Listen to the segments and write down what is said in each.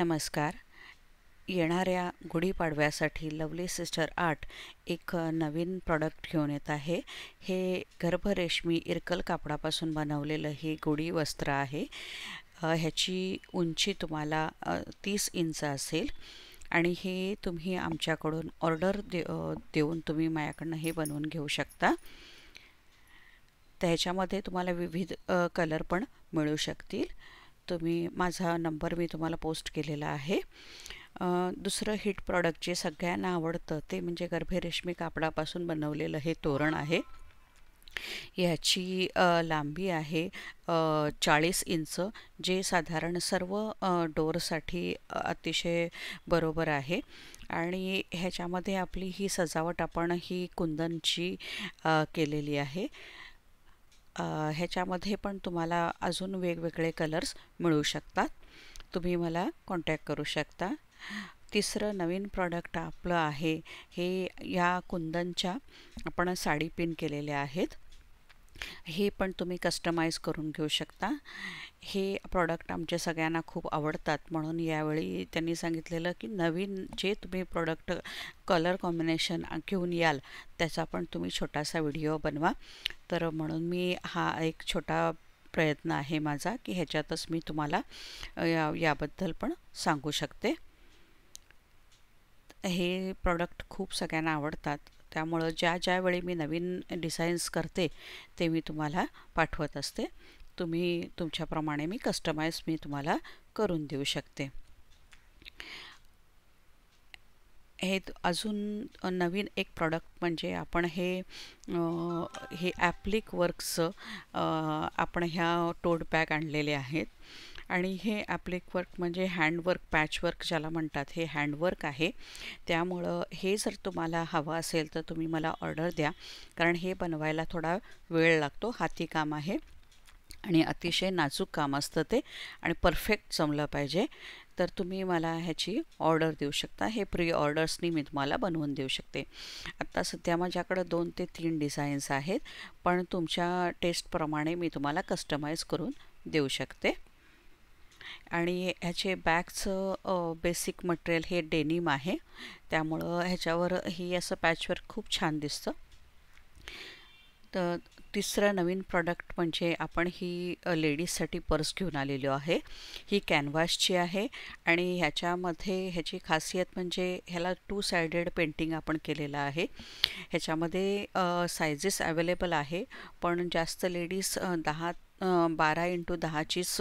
नमस्कार. येणाऱ्या गुढीपाडव्यासाठी lovely sister art एक नवीन प्रॉडक्ट घेऊन येत आहे. हे गर्भरेशमी इरकल कापडापासून बनवलेलं हे गुढी वस्त्र आहे. ह्याची उंची तुम्हाला 30 इंच असेल आणि हे तुम्ही आमच्याकडून ऑर्डर देऊन तुम्ही माझ्याकडनं हे बनवून घेऊ शकता. त्याच्यामध्ये तुम्हाला विविध कलर पण मिळू शकतील. माझा नंबर मी तुम्हाला पोस्ट केलेला आहे. दुसरं हिट प्रॉडक्ट जे सगळ्यांना आवडतं ते म्हणजे गर्भरेशमी कापडापासून बनवलेलं हे तोरण आहे. याची लांबी आहे 40 इंच, जे साधारण सर्व डोअरसाठी अतिशय बरोबर आहे. आणि ह्याच्यामध्ये आपली ही सजावट आपण ही कुंदनची केलेली आहे. ह्याच्यामध्ये पण तुम्हाला अजून वेगवेगळे कलर्स मिळू शकतात. तुम्ही मला कॉन्टॅक्ट करू शकता. तिसरं नवीन प्रॉडक्ट आपलं आहे हे या कुंदनच्या आपण साडी पिन केलेल्या आहेत. हे पण तुम्ही कस्टमाइज करून घेऊ शकता. हे प्रॉडक्ट आमच्या सगळ्यांना खूप आवडतात, म्हणून यावेळी त्यांनी सांगितलेलं की नवीन जे तुम्ही प्रॉडक्ट कलर कॉम्बिनेशन घेऊन याल त्याचा पण तुम्ही छोटासा व्हिडिओ बनवा. तर म्हणून मी हा एक छोटा प्रयत्न आहे माझा की ह्याच्यातच मी तुम्हाला याबद्दल पण सांगू शकते. हे प्रॉडक्ट खूप सगळ्यांना आवडतात, त्यामुळं ज्या वेळी मी नवीन डिझाईन्स करते ते मी तुम्हाला पाठवत असते. तुम्ही तुमच्याप्रमाणे मी तुम्हाला करून देऊ शकते. हे अजून नवीन एक प्रॉडक्ट म्हणजे आपण हे ॲप्लिक वर्क्सचं आपण ह्या टोट बॅग आणलेले आहेत. आणि हे ॲप्लिक वर्क म्हणजे हँडवर्क, पॅचवर्क ज्याला म्हणतात, हे हँडवर्क आहे. त्यामुळं हे जर तुम्हाला हवं असेल तर तुम्ही मला ऑर्डर द्या, कारण हे बनवायला थोडा वेळ लागतो. हाती काम आहे आणि अतिशय नाजूक काम असतं ते, आणि परफेक्ट जमलं पाहिजे. तर तुम्ही मला ह्याची ऑर्डर देऊ शकता. हे प्री ऑर्डर्सनी मी तुम्हाला बनवून देऊ शकते. आत्ता सध्या माझ्याकडं 2 ते 3 डिझाईन्स आहेत, पण तुमच्या टेस्टप्रमाणे मी तुम्हाला कस्टमाइज करून देऊ शकते. आणि ह्याचे बॅगचं बेसिक मटेरियल हे डेनिम आहे, त्यामुळं ह्याच्यावर ही असं पॅचवर्क खूप छान दिसतं. तर तिसरं नवीन प्रॉडक्ट म्हणजे आपण ही लेडीजसाठी पर्स घेऊन आलेलो आहे. ही कॅनव्हासची आहे आणि ह्याची खासियत म्हणजे ह्याला 2 साइडेड पेंटिंग आपण केलेलं आहे. ह्याच्यामध्ये सायझेस अवेलेबल आहे, पण जास्त लेडीज 12x10चीच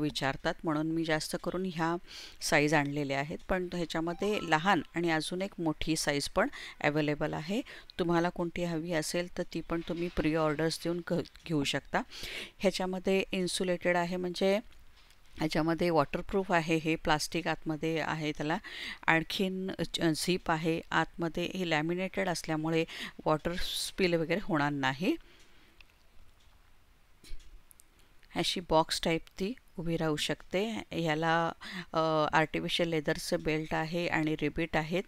विचारतात, म्हणून मी जास्त करून ह्या साईज आणलेल्या आहेत. पण ह्याच्यामध्ये लहान आणि अजून एक मोठी साईज पण अवेलेबल आहे. तुम्हाला कोणती हवी असेल तर ती पण तुम्ही प्री ऑर्डर्स देऊन घेऊ शकता. ह्याच्यामध्ये इन्सुलेटेड आहे, म्हणजे ह्याच्यामध्ये वॉटरप्रूफ आहे. हे प्लास्टिक आतमध्ये आहे त्याला. आणखीन झीप आहे आतमध्ये. हे लॅमिनेटेड असल्यामुळे वॉटर स्पिल वगैरे होणार नाही. अशी बॉक्स टाईप ती उभी राहू शकते. ह्याला आर्टिफिशियल लेदरचं बेल्ट आहे आणि रिबीट आहेत.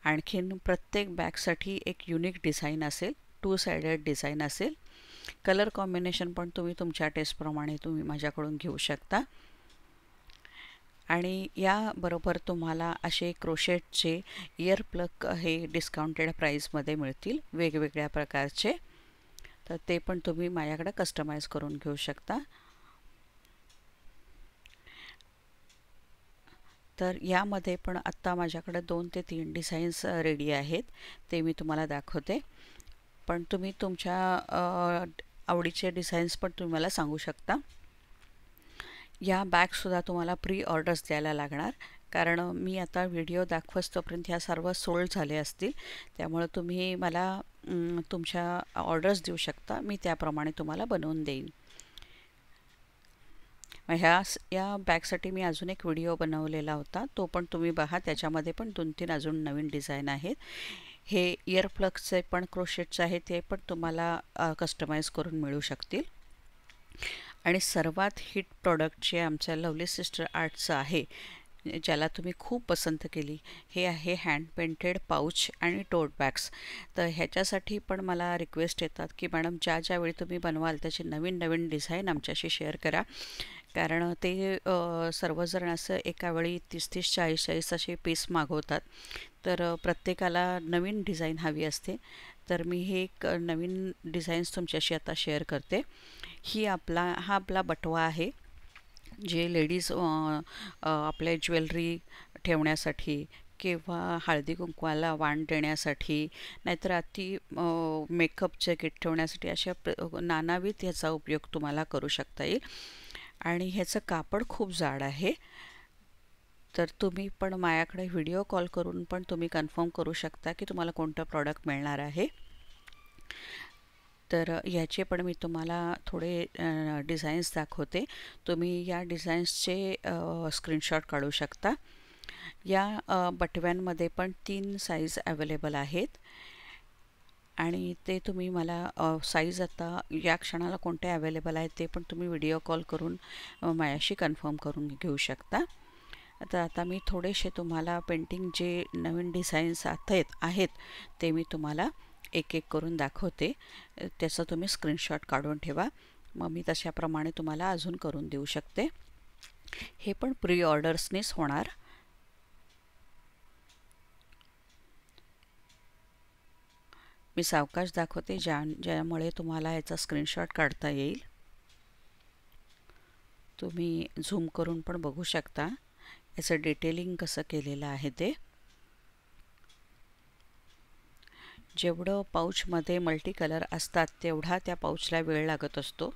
आणखीन प्रत्येक बॅगसाठी एक युनिक डिझाईन असेल, 2 साइडेड डिझाईन असेल. कलर कॉम्बिनेशन पण तुम्ही तुमच्या टेस्टप्रमाणे तुम्ही माझ्याकडून घेऊ शकता. आणि याबरोबर तुम्हाला असे क्रोशेटचे इयर प्लग हे डिस्काउंटेड प्राईजमध्ये मिळतील वेगवेगळ्या प्रकारचे. तर ते पण तुम्ही माझ्याकडे कस्टमाइज करून घेऊ शकता. तर यामध्ये पण आत्ता माझ्याकडे 2 ते 3 डिझाईन्स रेडी आहेत, ते मी तुम्हाला दाखवते. पण तुम्ही तुमच्या आवडीचे डिझाईन्स पण तुम्ही मला सांगू शकता. या बॅगसुद्धा तुम्हाला प्री ऑर्डर्स द्यायला लागणार, कारण मी आता व्हिडिओ दाखवत तोपर्यंत ह्या सर्व सोल्ड झाले असतील. त्यामुळे तुम्ही मला तुमच्या ऑर्डर्स देऊ शकता, मी त्याप्रमाणे तुम्हाला बनवून देईन. या बॅगसाठी मी अजून एक व्हिडिओ बनवलेला होता, तो पण तुम्ही पहा. त्याच्यामध्ये पण 2-3 अजून नवीन डिझाईन आहेत. हे इयर प्लग्सचे पण क्रोशेटचे आहेत, ते पण तुम्हाला कस्टमाइज करून मिळू शकतील. आणि सर्वात हिट प्रॉडक्ट जे आमच्या लवली सिस्टर आर्टचं आहे ज्याला तुम्ही खूप पसंत केली, हे आहे हँड पेंटेड पाऊच आणि टोट बॅग्स. तर ह्याच्यासाठी पण मला रिक्वेस्ट येतात की मॅडम ज्यावेळी तुम्ही बनवाल त्याची नवीन नवीन डिझाईन आमच्याशी शेअर करा, कारण ते सर्वजण असं एका वेळी 30-30, 40-40 असे पीस मागवतात. तर प्रत्येकाला नवीन डिझाईन हवी असते. तर मी हे एक नवीन डिझाईन्स तुमच्याशी आता शेअर करते. हा आपला बटवा आहे, जे लेडीज आपले ज्वेलरी ठेवण्यासाठी किंवा हळदी कुंकवाला वाण देण्यासाठी, नाहीतर मेकअपचे किट ठेवण्यासाठी अशा नानाविध ह्याचा उपयोग तुम्हाला करू शकता येईल. आणि ह्याचं कापड खूप जाड आहे. तर तुम्ही पण माझ्याकडे व्हिडिओ कॉल करून पण तुम्ही कन्फर्म करू शकता की तुम्हाला कोणतं प्रॉडक्ट मिळणार आहे. तर याचे पण मी तुम्हाला थोडे डिझाईन्स दाखवते. तुम्ही या डिझाईन्सचे स्क्रीनशॉट काढू शकता. या बटव्यांमध्ये पण 3 साईज अवेलेबल आहेत आणि ते तुम्ही मला साईज आता या क्षणाला कोणते अवेलेबल आहेत ते पण तुम्ही व्हिडिओ कॉल करून माझ्याशी कन्फर्म करून घेऊ शकता. आता मी थोडेसे तुम्हाला पेंटिंग जे नवीन डिझाईन्स आहेत ते मी तुम्हाला एक एक करून दाखवते. त्याचा तुम्ही स्क्रीनशॉट काढून ठेवा, मग मी तशाप्रमाणे तुम्हाला अजून करून देऊ शकते. हे पण प्री ऑर्डर्सनीच होणार. मी सावकाश दाखवते ज्यामुळे तुम्हाला याचा स्क्रीनशॉट काढता येईल. तुम्ही झूम करून पण बघू शकता याचं डिटेलिंग कसं केलेलं आहे ते. जेवढं पाऊचमध्ये मल्टी कलर असतात तेवढा त्या पाऊचला वेळ लागत असतो.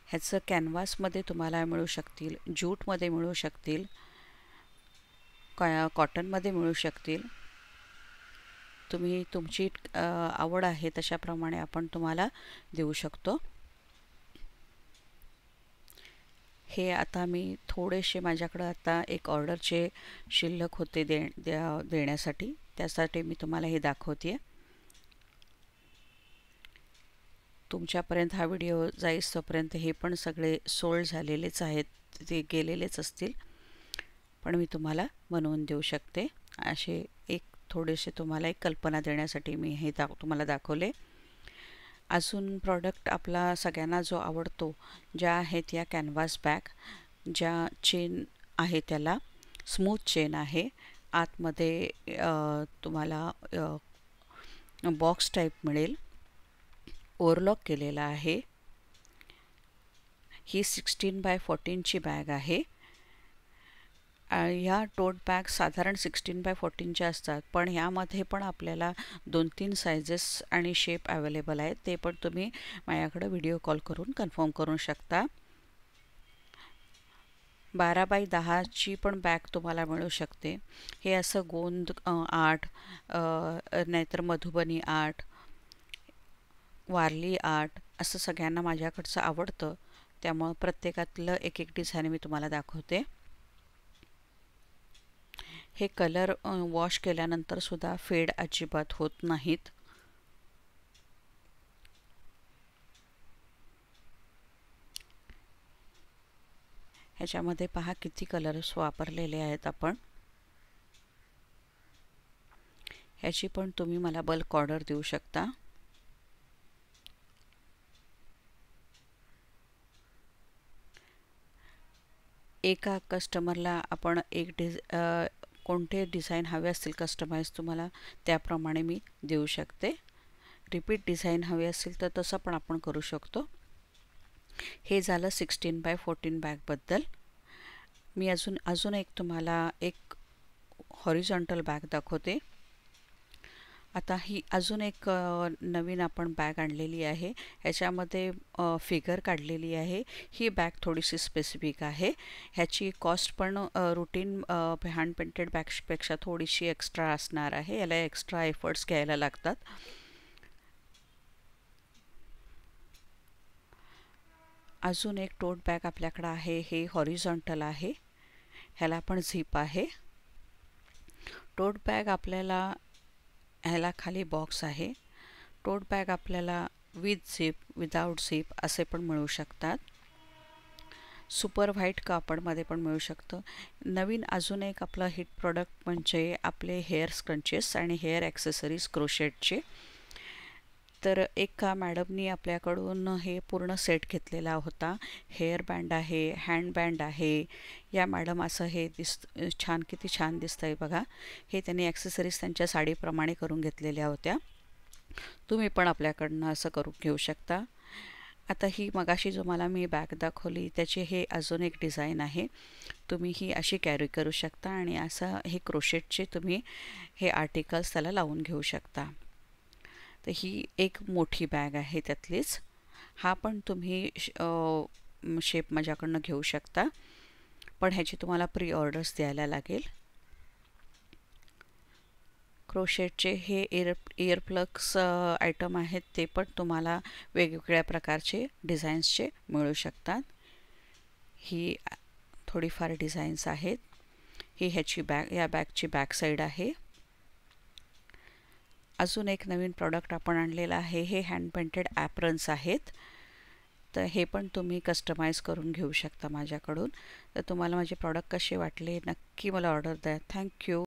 ह्याचं कॅनव्हासमध्ये तुम्हाला मिळू शकतील, ज्यूटमध्ये मिळू शकतील, कॉटनमध्ये मिळू शकतील. तुम्ही तुमची आवड आहे तशाप्रमाणे आपण तुम्हाला देऊ शकतो. हे आता मी थोडेसे माझ्याकडं आता एक ऑर्डरचे शिल्लक होते देण्यासाठी, त्यासाठी मी तुम्हाला हे दाखवते. तुमच्यापर्यंत हा व्हिडिओ जाईस तोपर्यंत हे पण सगळे सोल्ड झालेलेच आहेत, ते गेलेलेच असतील, पण मी तुम्हाला बनवून देऊ शकते. असे एक थोडेसे तुम्हाला एक कल्पना देण्यासाठी मी हे तुम्हाला दाखवले. अजून प्रॉडक्ट आपला सगळ्यांना जो आवडतो ज्या आहेत या कॅनव्हास बॅग, ज्या चेन आहे त्याला स्मूथ चेन आहे, आतमध्ये तुम्हाला बॉक्स टाईप मिळेल, ओव्हरलॉक केलेला आहे. ही 16x14 ची बॅग आहे. ह्या टोट बॅग साधारण 16x14च्या असतात, पण ह्यामध्ये पण आपल्याला 2-3 सायझेस आणि शेप अवेलेबल आहेत. ते पण तुम्ही माझ्याकडे व्हिडिओ कॉल करून कन्फर्म करू शकता. 12x10 ची पण बॅग तुम्हाला मिळू शकते. हे असं गोंद आर्ट, नाहीतर मधुबनी आर्ट, वारली आर्ट असं सगळ्यांना माझ्याकडचं आवडतं, त्यामुळं प्रत्येकातलं एक एक डिझाईन मी तुम्हाला दाखवते. हे कलर वॉश केल्यानंतर सुद्धा फेड अजिबात होत नाहीत. ह्याच्यामध्ये पहा किती कलर्स वापरलेले आहेत आपण. ह्याची पण तुम्ही मला बल्क ऑर्डर देऊ शकता. एका कस्टमरला आपण कोणते डिझाईन हवे असतील कस्टमाइज तुम्हाला त्याप्रमाणे मी देऊ शकते. रिपीट डिझाईन हवे असतील तर तसं पण आपण करू शकतो. हे झालं 16x14 बॅगबद्दल. मी अजून एक तुम्हाला एक हॉरिझॉन्टल बॅग दाखवते. आता ही अजून एक नवीन आपण बॅग आणलेली आहे. ह्याच्यामध्ये फिगर काढलेली आहे. ही बॅग थोडीशी स्पेसिफिक आहे. ह्याची कॉस्ट पण रुटीन हँड पेंटेड बॅग्सपेक्षा थोडीशी एक्स्ट्रा असणार आहे. याला एक्स्ट्रा एफर्ट्स घ्यायला लागतात. अजून एक टोट बॅग आपल्याकडे आहे. हे हॉरिझॉन्टल आहे. ह्याला पण झिप आहे. टोट बॅग आपल्याला ह्याला खाली बॉक्स आहे. टोट बॅग आपल्याला विथ झिप, विदाउट झिप असे पण मिळू शकतात. सुपर व्हाईट कापडमध्ये पण मिळू शकतं. नवीन अजून एक आपलं हिट प्रोडक्ट म्हणजे आपले हेअर स्क्रंचेस आणि हेअर ॲक्सेसरीज क्रोशेटचे. तर एका मॅडमनी आपल्याकडून हे पूर्ण सेट घेतलेला होता. हेअर बँड आहे, हँड बँड आहे. या मॅडम असं हे छान, किती छान दिसतंय बघा. हे त्यांनी ॲक्सेसरीज त्यांच्या साडीप्रमाणे करून घेतलेल्या होत्या. तुम्ही पण आपल्याकडनं असं करून घेऊ शकता. आता ही मगाशी जो मला मी बॅग दाखवली त्याची हे अजून एक डिझाईन आहे. तुम्ही ही अशी कॅरी करू शकता आणि असं हे क्रोशेटचे तुम्ही हे आर्टिकल्स त्याला लावून घेऊ शकता. तर ही एक मोठी बॅग आहे त्यातलीच. हा पण तुम्ही शेप माझ्याकडनं घेऊ शकता, पण ह्याची तुम्हाला प्री ऑर्डर्स द्यायला लागेल. क्रोशेटचे हे इयर प्लग्स आयटम आहेत, ते पण तुम्हाला वेगवेगळ्या प्रकारचे डिझाईन्सचे मिळू शकतात. ही थोडीफार डिझाईन्स आहेत. ही ह्याची बॅग, या बॅगची बॅक साईड आहे. अजून एक नवीन प्रॉडक्ट आपण आणलेला आहे. हे हँड पेंटेड ॲप्रन्स आहेत. तर हे पण तुम्ही कस्टमाइज करून घेऊ शकता माझ्याकडून. तर तुम्हाला माझे प्रॉडक्ट कसे वाटले नक्की मला ऑर्डर द्या. थँक्यू.